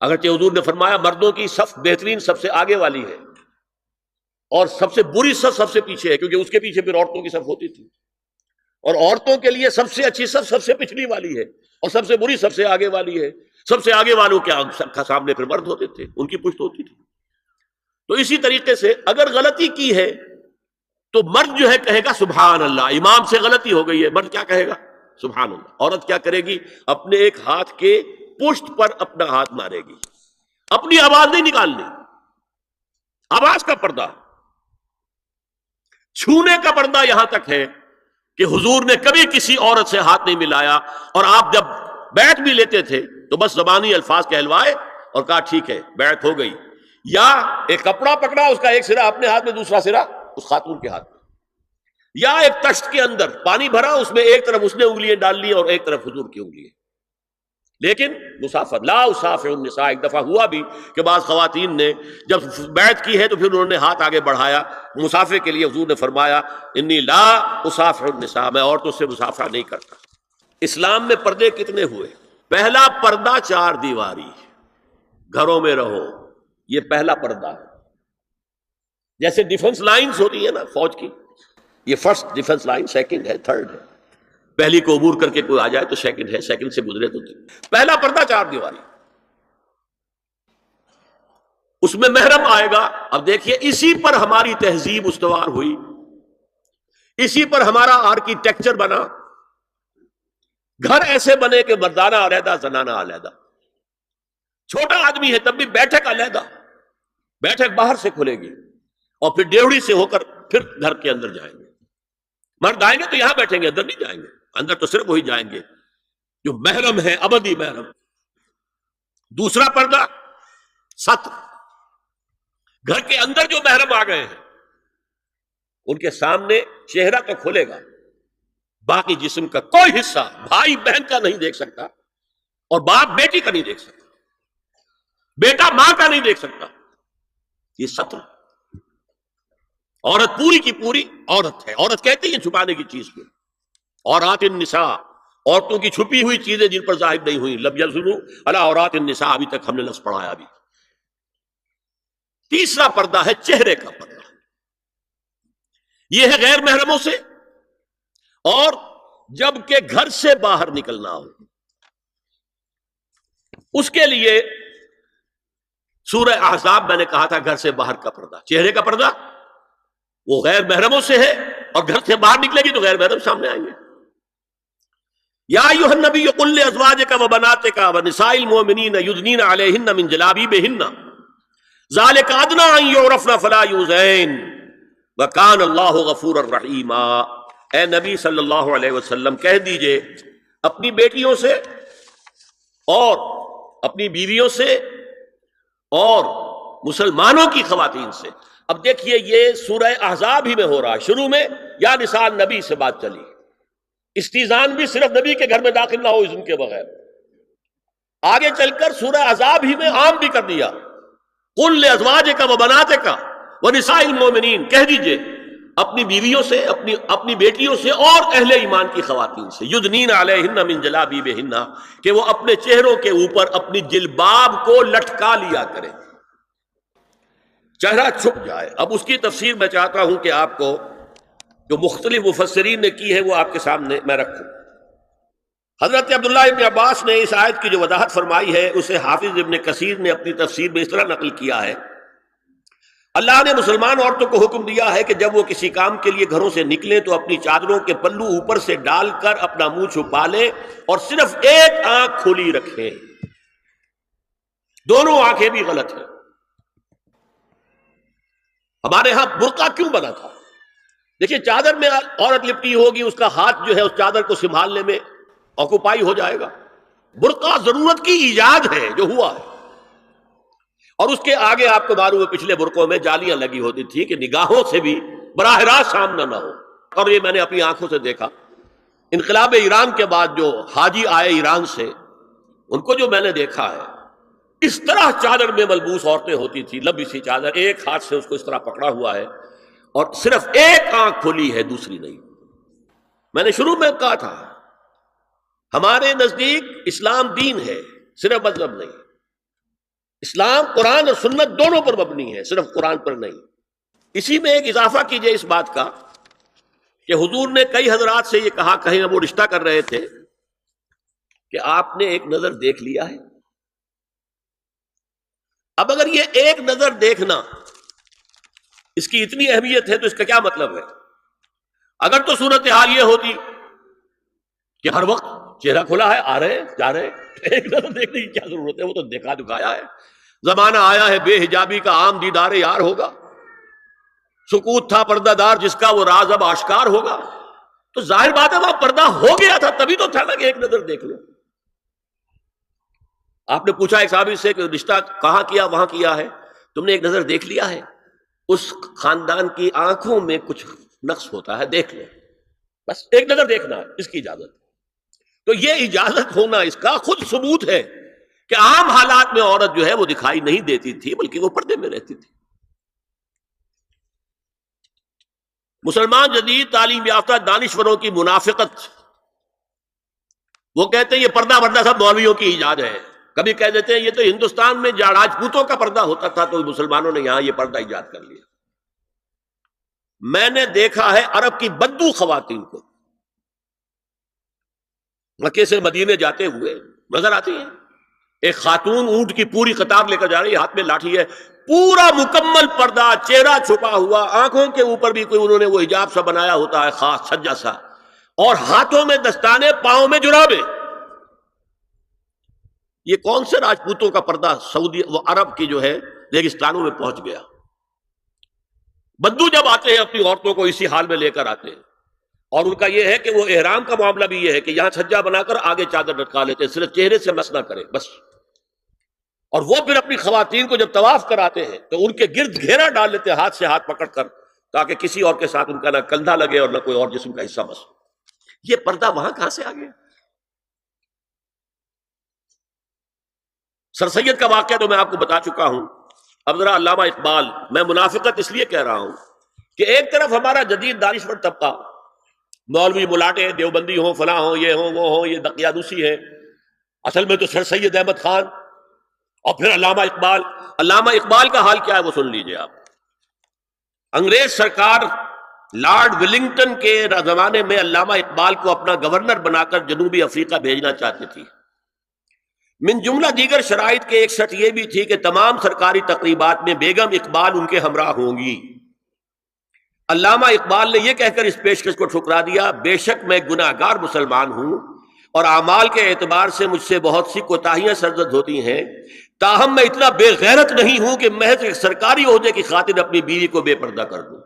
اگرچہ حضور نے فرمایا مردوں کی صف بہترین سب سے آگے والی ہے اور سب سے بری صف سب سے پیچھے ہے، کیونکہ اس کے پیچھے پھر عورتوں کی صف ہوتی تھی، اور عورتوں کے لیے سب سے اچھی صف سب سے پچھلی والی ہے اور سب سے بری سب سے آگے والی ہے۔ سب سے آگے والوں کے سامنے پھر مرد ہوتے تھے، ان کی پشت ہوتی تھی۔ تو اسی طریقے سے اگر غلطی کی ہے تو مرد جو ہے کہے گا سبحان اللہ، امام سے غلطی ہو گئی ہے، مرد کیا کہے گا؟ سبحان اللہ۔ عورت کیا کرے گی؟ اپنے ایک ہاتھ کے پشت پر اپنا ہاتھ مارے گی، اپنی آواز نہیں نکالنی، آواز کا پردہ، چھونے کا پردہ یہاں تک ہے کہ حضور نے کبھی کسی عورت سے ہاتھ نہیں ملایا، اور آپ جب بیعت بھی لیتے تھے تو بس زبانی الفاظ کہلوائے اور کہا ٹھیک ہے بیعت ہو گئی، یا ایک کپڑا پکڑا، اس کا ایک سرا اپنے ہاتھ میں دوسرا سرا اس خاتون کے ہاتھ میں، یا ایک تشت کے اندر پانی بھرا، اس میں ایک طرف اس نے انگلیاں ڈال لی اور ایک طرف حضور کی انگلیاں۔ لیکن مسافر لا اسافر النساء، ایک دفعہ ہوا بھی کہ بعض خواتین نے جب بیعت کی ہے تو پھر انہوں نے ہاتھ آگے بڑھایا مسافر کے لیے، حضور نے فرمایا انی لا اسافر النساء، میں عورتوں سے مسافرہ نہیں کرتا۔ اسلام میں پردے کتنے ہوئے؟ پہلا پردہ 4 دیواری، گھروں میں رہو، یہ پہلا پردہ ہے۔ جیسے ڈیفنس لائنز ہوتی ہے نا فوج کی، یہ فرسٹ ڈیفنس لائن، سیکنڈ ہے، تھرڈ ہے، پہلی کو عبور کر کے کوئی آ جائے تو سیکنڈ ہے، سیکنڈ سے گزرے تو پہلا پردہ 4 دیواری، اس میں محرم آئے گا۔ اب دیکھیے اسی پر ہماری تہذیب استوار ہوئی، اسی پر ہمارا آرکیٹیکچر بنا، گھر ایسے بنے کہ مردانہ علیحدہ زنانہ علیحدہ، چھوٹا آدمی ہے تب بھی بیٹھک علیحدہ، بیٹھک باہر سے کھلے گی اور پھر ڈیوڑی سے ہو کر پھر گھر کے اندر جائیں گے، مرد آئیں گے تو یہاں بیٹھیں گے، اندر نہیں جائیں گے، اندر تو صرف وہی جائیں گے جو محرم ہے، ابدی محرم۔ دوسرا پردہ ستر، گھر کے اندر جو محرم آ گئے ہیں ان کے سامنے چہرہ تو کھلے گا، باقی جسم کا کوئی حصہ بھائی بہن کا نہیں دیکھ سکتا، اور باپ بیٹی کا نہیں دیکھ سکتا، بیٹا ماں کا نہیں دیکھ سکتا۔ یہ ستر، عورت پوری کی پوری عورت ہے۔ عورت کہتی ہے چھپانے کی چیز کو، عورات النساء، عورتوں کی چھپی ہوئی چیزیں جن پر ظاہر نہیں ہوئی، لم یظہروا علی عورات النساء، ابھی تک ہم نے لفظ پڑھایا ابھی۔ تیسرا پردہ ہے چہرے کا پردہ، یہ ہے غیر محرموں سے، اور جب کہ گھر سے باہر نکلنا ہو اس کے لیے سورہ احزاب میں نے کہا تھا گھر سے باہر کا پردہ، چہرے کا پردہ وہ غیر محرموں سے ہے، اور گھر سے باہر نکلے گی تو غیر محرم سامنے آئیں گے۔ یا ایھا النبی قل لازواجک وبناتک ونساء المؤمنین یدنین علیہن من جلابیبہن ذلک ادنی ان یعرفن فلا یؤذین وکان اللہ غفورا رحیما۔ اے نبی صلی اللہ علیہ وسلم کہہ دیجئے اپنی بیٹیوں سے اور اپنی بیویوں سے اور مسلمانوں کی خواتین سے۔ اب دیکھیے یہ سورہ احزاب ہی میں ہو رہا ہے، شروع میں یا نساء نبی سے بات چلی، استیزان بھی صرف نبی کے گھر میں داخل نہ ہو اذن کے بغیر، آگے چل کر سورہ احزاب ہی میں عام بھی کر دیا، قل لازواجک وبناتک ونساء المؤمنین، کہہ دیجئے اپنی بیویوں سے، اپنی بیٹیوں سے اور اہل ایمان کی خواتین سے، یدنین علیہن من جلابیبہن، کہ وہ اپنے چہروں کے اوپر اپنی جلباب کو لٹکا لیا کریں، چہرہ چھپ جائے۔ اب اس کی تفسیر میں چاہتا ہوں کہ آپ کو جو مختلف مفسرین نے کی ہے وہ آپ کے سامنے میں رکھوں۔ حضرت عبداللہ ابن عباس نے اس آیت کی جو وضاحت فرمائی ہے اسے حافظ ابن کثیر نے اپنی تفسیر میں اس طرح نقل کیا ہے، اللہ نے مسلمان عورتوں کو حکم دیا ہے کہ جب وہ کسی کام کے لیے گھروں سے نکلیں تو اپنی چادروں کے پلو اوپر سے ڈال کر اپنا منہ چھپا لیں اور صرف ایک آنکھ کھلی رکھیں، دونوں آنکھیں بھی غلط ہیں۔ ہمارے ہاں برقع کیوں بنا تھا؟ دیکھیے چادر میں عورت لپٹی ہوگی، اس کا ہاتھ جو ہے اس چادر کو سنبھالنے میں آکوپائی ہو جائے گا۔ برقع ضرورت کی ایجاد ہے جو ہوا ہے، اور اس کے آگے آپ کو معلوم ہے پچھلے برقعوں میں جالیاں لگی ہوتی تھی کہ نگاہوں سے بھی براہ راست سامنا نہ ہو، اور یہ میں نے اپنی آنکھوں سے دیکھا۔ انقلاب ایران کے بعد جو حاجی آئے ایران سے، ان کو جو میں نے دیکھا ہے اس طرح چادر میں ملبوس عورتیں ہوتی تھی، لمبی سی چادر، ایک ہاتھ سے اس کو اس طرح پکڑا ہوا ہے اور صرف ایک آنکھ کھلی ہے دوسری نہیں۔ میں نے شروع میں کہا تھا ہمارے نزدیک اسلام دین ہے، صرف مذہب نہیں۔ اسلام قرآن اور سنت دونوں پر مبنی ہے، صرف قرآن پر نہیں۔ اسی میں ایک اضافہ کیجئے اس بات کا کہ حضور نے کئی حضرات سے یہ کہا، کہیں وہ رشتہ کر رہے تھے کہ آپ نے ایک نظر دیکھ لیا ہے۔ اب اگر یہ ایک نظر دیکھنا اس کی اتنی اہمیت ہے تو اس کا کیا مطلب ہے؟ اگر تو صورتحال یہ ہوتی کہ ہر وقت چہرہ کھلا ہے، آ رہے جا رہے، ایک نظر دیکھنے کی کیا ضرورت ہے؟ وہ تو دیکھا دکھایا ہے۔ زمانہ آیا ہے بے حجابی کا، عام دیدار یار ہوگا، سکوت تھا پردہ دار جس کا، وہ راز اب آشکار ہوگا۔ تو ظاہر بات ہے وہاں پردہ ہو گیا تھا، تبھی تو تھا نا کہ ایک نظر دیکھ لو۔ آپ نے پوچھا ایک صحابی سے کہ رشتہ کہاں کیا؟ وہاں کیا ہے، تم نے ایک نظر دیکھ لیا ہے؟ اس خاندان کی آنکھوں میں کچھ نقص ہوتا ہے، دیکھ لو، بس ایک نظر دیکھنا ہے، اس کی اجازت۔ تو یہ اجازت ہونا اس کا خود ثبوت ہے کہ عام حالات میں عورت جو ہے وہ دکھائی نہیں دیتی تھی، بلکہ وہ پردے میں رہتی تھی۔ مسلمان جدید تعلیم یافتہ دانشوروں کی منافقت، وہ کہتے ہیں یہ پردہ وردہ سب مولویوں کی ایجاد ہے۔ کبھی کہہ دیتے ہیں یہ تو ہندوستان میں راجپوتوں کا پردہ ہوتا تھا تو مسلمانوں نے یہاں یہ پردہ ایجاد کر لیا۔ میں نے دیکھا ہے عرب کی بدو خواتین کو مکے سے مدینے جاتے ہوئے نظر آتی ہیں، ایک خاتون اونٹ کی پوری قطار لے کر جا رہی ہے، ہاتھ میں لاٹھی ہے، پورا مکمل پردہ، چہرہ چھپا ہوا، آنکھوں کے اوپر بھی کوئی انہوں نے وہ حجاب سا بنایا ہوتا ہے خاص سجا سا، اور ہاتھوں میں دستانے، پاؤں میں جرابے۔ یہ کون سے راجپوتوں کا پردہ سعودی وہ عرب کی جو ہے ریگستانوں میں پہنچ گیا؟ بدو جب آتے ہیں اپنی عورتوں کو اسی حال میں لے کر آتے ہیں، اور ان کا یہ ہے کہ وہ احرام کا معاملہ بھی یہ ہے کہ یہاں چھجا بنا کر آگے چادر لٹکا لیتے ہیں، صرف چہرے سے مس نہ کرے بس۔ اور وہ پھر اپنی خواتین کو جب طواف کراتے ہیں تو ان کے گرد گھیرا ڈال لیتے ہیں ہاتھ سے ہاتھ پکڑ کر، تاکہ کسی اور کے ساتھ ان کا نہ کندھا لگے اور نہ کوئی اور جسم کا حصہ بس۔ یہ پردہ وہاں کہاں سے آ گیا؟ سر سید کا واقعہ تو میں آپ کو بتا چکا ہوں۔ اب ذرا علامہ اقبال، میں منافقت اس لیے کہہ رہا ہوں کہ ایک طرف ہمارا جدید دانشور طبقہ، مولوی ملاٹے دیوبندی ہوں، فلاں ہوں، یہ ہوں وہ ہوں، یہ دقیانوسی ہے، اصل میں تو سر سید احمد خان، اور پھر علامہ اقبال۔ علامہ اقبال کا حال کیا ہے وہ سن لیجئے آپ۔ انگریز سرکار لارڈ ولنگٹن کے زمانے میں علامہ اقبال کو اپنا گورنر بنا کر جنوبی افریقہ بھیجنا چاہتی تھی۔ من جملہ دیگر شرائط کے ایک شرط یہ بھی تھی کہ تمام سرکاری تقریبات میں بیگم اقبال ان کے ہمراہ ہوں گی۔ علامہ اقبال نے یہ کہہ کر اس پیشکش کو ٹھکرا دیا، بے شک میں گناہگار مسلمان ہوں اور اعمال کے اعتبار سے مجھ سے بہت سی کوتاہیاں سرزد ہوتی ہیں، تاہم میں اتنا بے غیرت نہیں ہوں کہ محض ایک سرکاری عہدے کی خاطر اپنی بیوی کو بے پردہ کر دوں۔